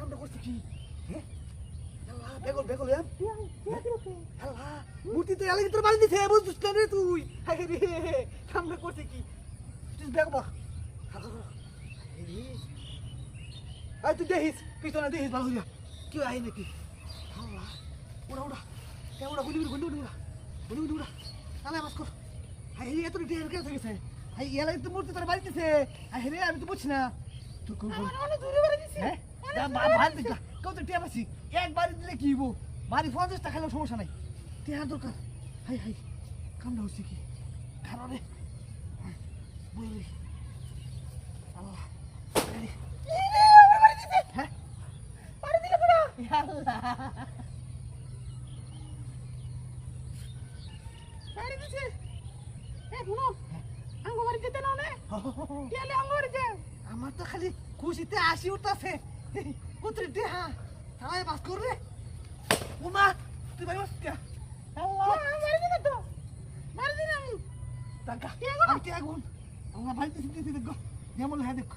কামটা করছে কি হ্যাঁ আল্লাহ বেগল বেগল আল্লাহ মূর্তি তো এলাকি তোর বাড়ি দিছে বুঝছিস না রে তুই হাই রে কামটা করছে কি তুই বেগ বাহ আই তুই দেখিস পিছনে দেখিস ভালো হইয়া কেউ আই নাকি আল্লাহ ওরা ওরা ওরা গুলি গুলি গুলি গুলি গুলি উড়া তাহলে বাস কর হাই হে এত রিটেল কেন থেকেছে হাই এলাকি তো মূর্তি তোর বাড়ি দিছে হাই রে আমি তো বুঝছি না তুই কোন অনেক দূরে বাড়ি দিছে হ্যাঁ বাড়ি দিছে কত টিয়া পাচ্ছি একবার দিলে কি হইব বাড়ি 50 টাকা খাইলেও সমস্যা নাই টিয়া দরকার হাই হাই কামটা হচ্ছে কি খারাপ রে বলি আল্লাহ হ্যাঁ বাড়ি দিলে পুরো আল্লাহ বাড়ি দিছে এ শুনো আঙ্গবাড়ি যেতে না নে গেলে আঙ্গবাড়ি যে আমার তো খালি খুশিতে আসি উঠতাছে কোত্রে দেহা তাই বাস কর রে ওমা তুই ভাই বাস কে আল্লাহ মারি দিনা তো মারি দিনা আমি টাকা আমি কে আগুন আল্লাহ ভাই দিতে দেখো যেমন হ্যাঁ দেখ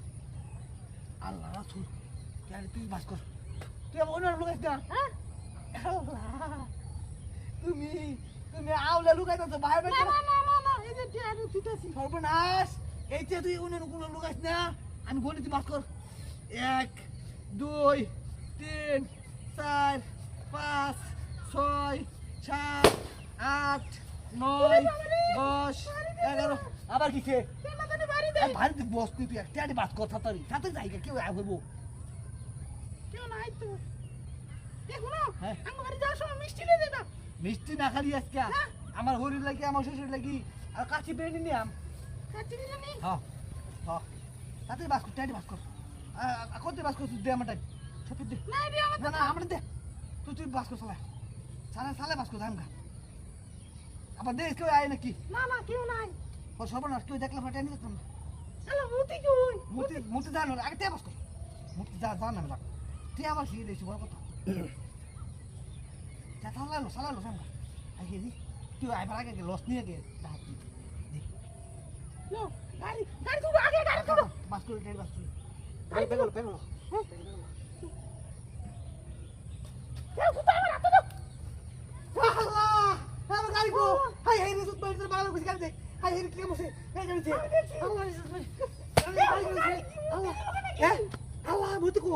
আল্লাহ রাসূল কে তুই বাস কর তুই আমার অন্য লোক না হ্যাঁ আল্লাহ তুমি তুমি আউলা লুকাইতা তো বাইরে না না না না এই যে টিয়া দিতেছি সর্বনাশ এই যে তুই অন্য কোন লোক আছিস না আমি গণিত বাস কর 1 2 3 4 5 6 7 8 9 10 11 আবার কিছে বাড়ি বস তুই একটা বাস কর তাড়াতাড়ি সাথে যাইগা কেউ আইবো কেউ নাই তো দেখো না আমার বাড়ি যাওয়ার সময় মিষ্টি নিয়ে যাবা মিষ্টি না খালি আজকে আমার হরির লাগি আমার শ্বশুর লাগি আর কাচি বেড়ে নিলাম কাচি নিলে নি হ্যাঁ হ্যাঁ তাতে বাস কর টাইট বাস কর কোনতে বাস কর দে আমার টাইট ছপি দে না দে আমার না আমার দে তুই বাস কর সালা সালা বাস কর জানগা আবার দেখ কেউ আয় নাকি না না কেউ নাই ও সর্বনাশ কেউ দেখলে ফাটাই নিয়ে যেতাম না সালা মুতি কই মুতি জানো আগে তে বাস কর মুতি যা না লাগ তুই আবার ফিরে দিছিস বড় কথা যা সালালো জানগা আগে দি তুই আইবার আগে লস নিয়ে গে নো গাড়ি তুই আগে গাড়ি তুই বাস করে টাইট বাস গাড়ি পেগল গাড়ি গো হাই হাই রে সুত বাইরে বালা কইছি গাড়ি দে হাই হাই রে বসে এই গাড়ি দে আল্লাহ আল্লাহ মুতি কো